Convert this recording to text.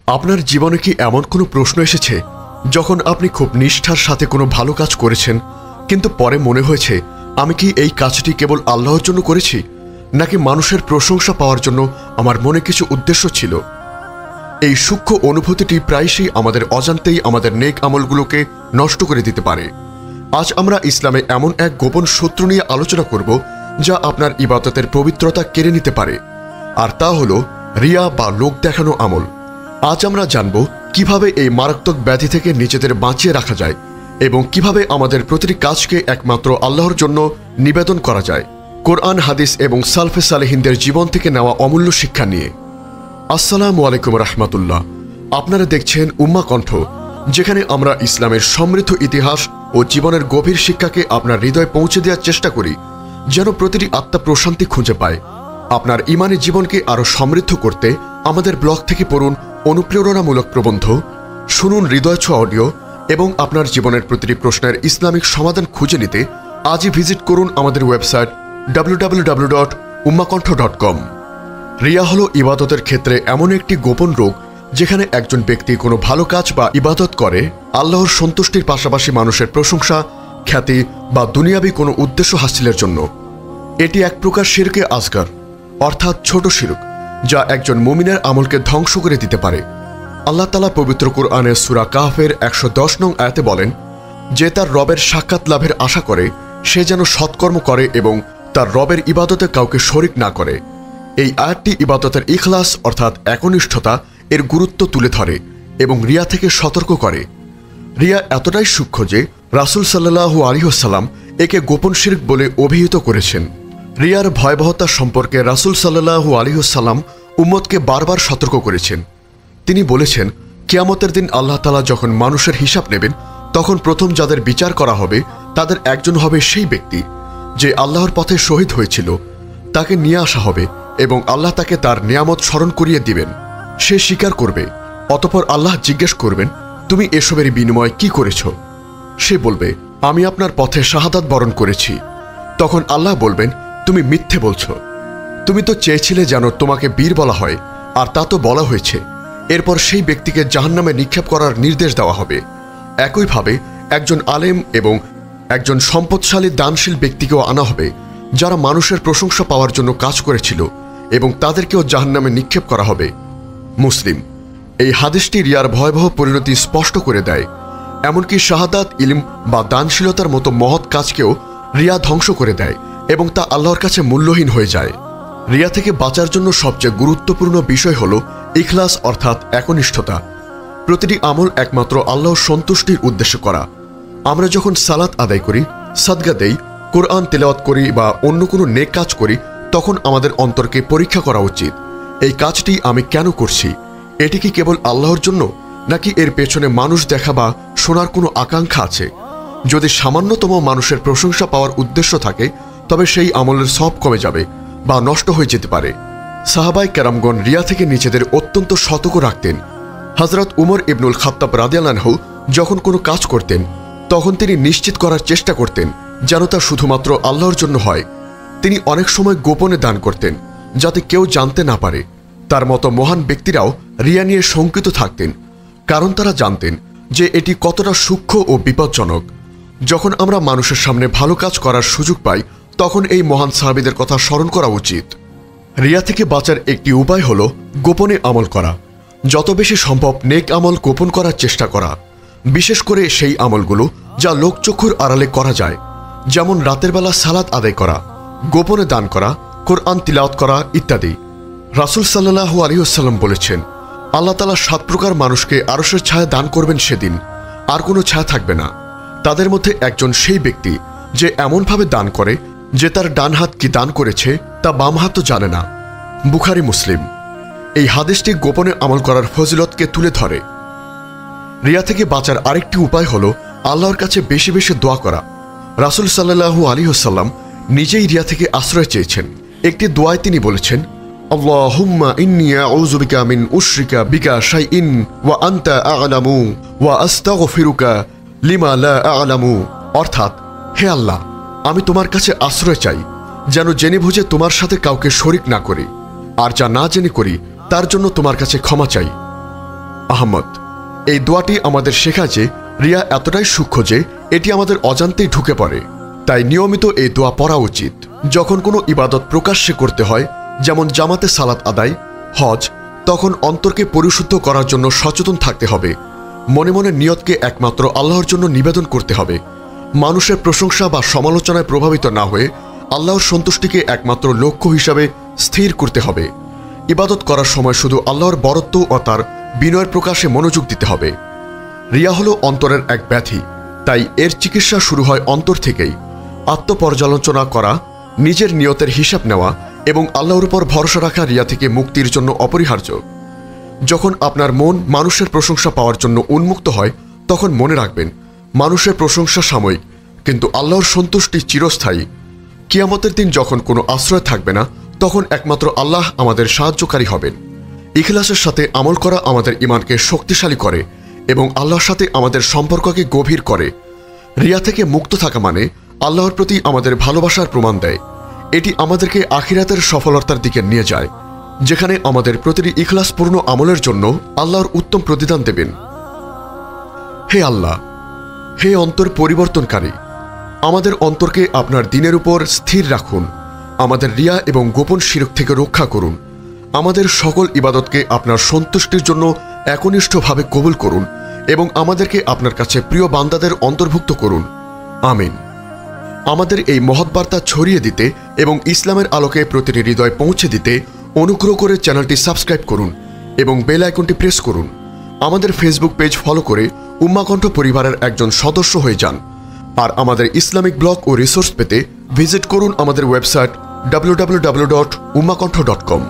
আপনার জীবনে কি এমন কোনো প্রশ্ন এসেছে যখন আপনি খুব নিষ্ঠার সাথে কোনো ভালো কাজ করেছেন, কিন্তু পরে মনে হয়েছে আমি কি এই কাজটি কেবল আল্লাহর জন্য করেছি, নাকি মানুষের প্রশংসা পাওয়ার জন্য আমার মনে কিছু উদ্দেশ্য ছিল? এই সূক্ষ্ম অনুভূতিটি প্রায়শই আমাদের অজান্তেই আমাদের নেক আমলগুলোকে নষ্ট করে দিতে পারে। আজ আমরা ইসলামে এমন এক গোপন শত্রু নিয়ে আলোচনা করব যা আপনার ইবাদতের পবিত্রতা কেড়ে নিতে পারে, আর তা হলো রিয়া বা লোক দেখানো আমল। আজ আমরা জানব কিভাবে এই মারাত্মক ব্যাধি থেকে নিজেদের বাঁচিয়ে রাখা যায় এবং কিভাবে আমাদের প্রতিটি কাজকে একমাত্র আল্লাহর জন্য নিবেদন করা যায়, কোরআন, হাদিস এবং সালফে সালেহিনদের জীবন থেকে নেওয়া অমূল্য শিক্ষা নিয়ে। আসসালামু আলাইকুম রাহমাতুল্লাহ। আপনারা দেখছেন উম্মা কণ্ঠ, যেখানে আমরা ইসলামের সমৃদ্ধ ইতিহাস ও জীবনের গভীর শিক্ষাকে আপনার হৃদয়ে পৌঁছে দেওয়ার চেষ্টা করি, যেন প্রতিটি আত্মা প্রশান্তি খুঁজে পায়। আপনার ইমানি জীবনকে আরও সমৃদ্ধ করতে আমাদের ব্লগ থেকে পড়ুন অনুপ্রেরণামূলক প্রবন্ধ, শুনুন হৃদয় ছোঁয়া অডিও এবং আপনার জীবনের প্রতিটি প্রশ্নের ইসলামিক সমাধান খুঁজে নিতে আজই ভিজিট করুন আমাদের ওয়েবসাইট www.ummakantho.com। রিয়া হলো ইবাদতের ক্ষেত্রে এমন একটি গোপন রোগ যেখানে একজন ব্যক্তি কোনো ভালো কাজ বা ইবাদত করে আল্লাহর সন্তুষ্টির পাশাপাশি মানুষের প্রশংসা, খ্যাতি বা দুনিয়াবি কোনো উদ্দেশ্য হাসিলের জন্য। এটি এক প্রকার শিরকে আসগার, অর্থাৎ ছোট শিরক, যা একজন মুমিনের আমলকে ধ্বংস করে দিতে পারে। আল্লাহ তাআলা পবিত্র কোরআনের সূরা কাহফের 110 নং আয়াতে বলেন, যে তার রবের সাক্ষাৎ লাভের আশা করে সে যেন সৎকর্ম করে এবং তার রবের ইবাদতে কাউকে শরিক না করে। এই আয়াতটি ইবাদতের ইখলাস অর্থাৎ একনিষ্ঠতা এর গুরুত্ব তুলে ধরে এবং রিয়া থেকে সতর্ক করে। রিয়া এতটাই সূক্ষ্ম যে রাসূল সাল্লাল্লাহু আলাইহি ওয়াসাল্লাম একে গোপন শিরক বলে অভিহিত করেছেন। রিয়ার ভয়াবহতা সম্পর্কে রাসূল সাল্লাল্লাহু আলাইহি ওয়াসাল্লাম উম্মতকে বারবার সতর্ক করেছেন। তিনি বলেছেন, কিয়ামতের দিন আল্লাহ তাআলা যখন মানুষের হিসাব নেবেন, তখন প্রথম যাদের বিচার করা হবে তাদের একজন হবে সেই ব্যক্তি যে আল্লাহর পথে শহীদ হয়েছিল। তাকে নিয়ে আসা হবে এবং আল্লাহ তাকে তার নিয়ামত স্মরণ করিয়ে দিবেন। সে স্বীকার করবে। অতঃপর আল্লাহ জিজ্ঞেস করবেন, তুমি এসবের বিনিময়ে কি করেছ? সে বলবে, আমি আপনার পথে শাহাদাত বরণ করেছি। তখন আল্লাহ বলবেন, তুমি মিথ্যে বলছ। তুমি তো চেয়েছিলে যেন তোমাকে বীর বলা হয়, আর তা তো বলা হয়েছে। এরপর সেই ব্যক্তিকে জাহান্নামে নিক্ষেপ করার নির্দেশ দেওয়া হবে। একইভাবে একজন আলেম এবং একজন সম্পদশালী দানশীল ব্যক্তিকেও আনা হবে, যারা মানুষের প্রশংসা পাওয়ার জন্য কাজ করেছিল, এবং তাদেরকেও জাহান্নামে নিক্ষেপ করা হবে। মুসলিম। এই হাদিসটি রিয়ার ভয়াবহ পরিণতি স্পষ্ট করে দেয়। এমনকি শাহাদাত, ইলম বা দানশীলতার মতো মহৎ কাজকেও রিয়া ধ্বংস করে দেয় এবং তা আল্লাহর কাছে মূল্যহীন হয়ে যায়। রিয়া থেকে বাঁচার জন্য সবচেয়ে গুরুত্বপূর্ণ বিষয় হল ইখলাস অর্থাৎ একনিষ্ঠতা। প্রতিটি আমল একমাত্র আল্লাহর সন্তুষ্টির উদ্দেশ্যে করা। আমরা যখন সালাত আদায় করি, সাদকা দেই, কোরআন তেলাওয়াত করি বা অন্য কোনো নেক কাজ করি, তখন আমাদের অন্তরকে পরীক্ষা করা উচিত। এই কাজটি আমি কেন করছি? এটি কি কেবল আল্লাহর জন্য, নাকি এর পেছনে মানুষ দেখা বা শোনার কোনো আকাঙ্ক্ষা আছে? যদি সামান্যতম মানুষের প্রশংসা পাওয়ার উদ্দেশ্য থাকে, তবে সেই আমলের সব কমে যাবে বা নষ্ট হয়ে যেতে পারে। সাহাবায়ে কেরামগণ রিয়া থেকে নিজেদের অত্যন্ত সতর্ক রাখতেন। হযরত উমর ইবনুল খাত্তাব রাদিয়াল্লাহু আনহু যখন কোনো কাজ করতেন, তখন তিনি নিশ্চিত করার চেষ্টা করতেন যেন তা শুধুমাত্র আল্লাহর জন্য হয়। তিনি অনেক সময় গোপনে দান করতেন, যাতে কেউ জানতে না পারে। তার মতো মহান ব্যক্তিরাও রিয়া নিয়ে শঙ্কিত থাকতেন, কারণ তারা জানতেন যে এটি কতটা সূক্ষ্ম ও বিপজ্জনক। যখন আমরা মানুষের সামনে ভালো কাজ করার সুযোগ পাই, তখন এই মহান সাহাবীদের কথা স্মরণ করা উচিত। রিয়া থেকে বাঁচার একটি উপায় হল গোপনে আমল করা। যত বেশি সম্ভব নেক আমল গোপন করার চেষ্টা করা, বিশেষ করে সেই আমলগুলো যা লোকচক্ষুর আড়ালে করা যায়, যেমন রাতের বেলা সালাত আদায় করা, গোপনে দান করা, কোরআন তিলাওয়াত করা ইত্যাদি। রাসূল সাল্লাল্লাহু আলাইহি ওয়াসাল্লাম বলেছেন, আল্লাহ তাআলা 7 প্রকার মানুষকে আরশের ছায়া দান করবেন সেদিন, আর কোনো ছায়া থাকবে না। তাদের মধ্যে একজন সেই ব্যক্তি যে এমনভাবে দান করে যে তার ডান হাত কি দান করেছে তা বাম হাতও জানে না। বুখারী, মুসলিম। এই হাদিসটি গোপনে আমল করার ফজিলতকে তুলে ধরে। রিয়া থেকে বাঁচার আরেকটি উপায় হল আল্লাহর কাছে বেশি বেশি দোয়া করা। রাসূল সাল্লাল্লাহু আলাইহি ওয়াসাল্লাম নিজেই রিয়া থেকে আশ্রয় চেয়েছেন। একটি দোয়ায় তিনি বলেছেন, আল্লাহুম্মা ইন্নী আউযু বিকা মিন উশরিকা বিকা শাইইন ওয়া আনতা আ'লামু ওয়া আস্তাগফিরুকা লিমা লা আ'লামু। অর্থাৎ, হে আল্লাহ, আমি তোমার কাছে আশ্রয় চাই যেন জেনে বুঝে তোমার সাথে কাউকে শরিক না করি, আর যা না জেনে করি তার জন্য তোমার কাছে ক্ষমা চাই। আহমদ। এই দোয়াটি আমাদের শেখায় যে রিয়া এতটাই সূক্ষ্ম যে এটি আমাদের অজান্তেই ঢুকে পড়ে, তাই নিয়মিত এই দোয়া পড়া উচিত। যখন কোনো ইবাদত প্রকাশ্যে করতে হয়, যেমন জামাতে সালাত আদায়, হজ, তখন অন্তরকে পরিশুদ্ধ করার জন্য সচেতন থাকতে হবে। মনে মনে নিয়তকে একমাত্র আল্লাহর জন্য নিবেদন করতে হবে। মানুষের প্রশংসা বা সমালোচনায় প্রভাবিত না হয়ে আল্লাহর সন্তুষ্টিকে একমাত্র লক্ষ্য হিসাবে স্থির করতে হবে। ইবাদত করার সময় শুধু আল্লাহর বরত্ব ও তার বিনয়ের প্রকাশে মনোযোগ দিতে হবে। রিয়া হলো অন্তরের এক ব্যাধি, তাই এর চিকিৎসা শুরু হয় অন্তর থেকেই। আত্মপর্যালোচনা করা, নিজের নিয়তের হিসাব নেওয়া এবং আল্লাহর উপর ভরসা রাখা রিয়া থেকে মুক্তির জন্য অপরিহার্য। যখন আপনার মন মানুষের প্রশংসা পাওয়ার জন্য উন্মুক্ত হয়, তখন মনে রাখবেন মানুষের প্রশংসা সাময়িক, কিন্তু আল্লাহর সন্তুষ্টি চিরস্থায়ী। কিয়ামতের দিন যখন কোনো আশ্রয় থাকবে না, তখন একমাত্র আল্লাহ আমাদের সাহায্যকারী হবেন। ইখলাসের সাথে আমল করা আমাদের ঈমানকে শক্তিশালী করে এবং আল্লাহর সাথে আমাদের সম্পর্ককে গভীর করে। রিয়া থেকে মুক্ত থাকা মানে আল্লাহর প্রতি আমাদের ভালোবাসার প্রমাণ দেয়। এটি আমাদেরকে আখিরাতের সফলতার দিকে নিয়ে যায়, যেখানে আমাদের প্রতিটি ইখলাসপূর্ণ আমলের জন্য আল্লাহর উত্তম প্রতিদান দেবেন। হে আল্লাহ, হে অন্তর পরিবর্তনকারী, আমাদের অন্তরকে আপনার দ্বীনের উপর স্থির রাখুন। আমাদের রিয়া এবং গোপন শিরক থেকে রক্ষা করুন। আমাদের সকল ইবাদতকে আপনার সন্তুষ্টির জন্য একনিষ্ঠভাবে কবুল করুন এবং আমাদেরকে আপনার কাছে প্রিয় বান্দাদের অন্তর্ভুক্ত করুন। আমিন। আমাদের এই মহৎ বার্তা ছড়িয়ে দিতে এবং ইসলামের আলোকে প্রতিটি হৃদয় পৌঁছে দিতে অনুগ্রহ করে চ্যানেলটি সাবস্ক্রাইব করুন এবং বেল আইকনটি প্রেস করুন। আমাদের ফেসবুক পেজ ফলো করে উম্মা কণ্ঠ পরিবারের একজন সদস্য হয়ে যান। আর আমাদের ইসলামিক ব্লগ ও রিসোর্স পেতে ভিজিট করুন আমাদের ওয়েবসাইট www.ummakantho.com।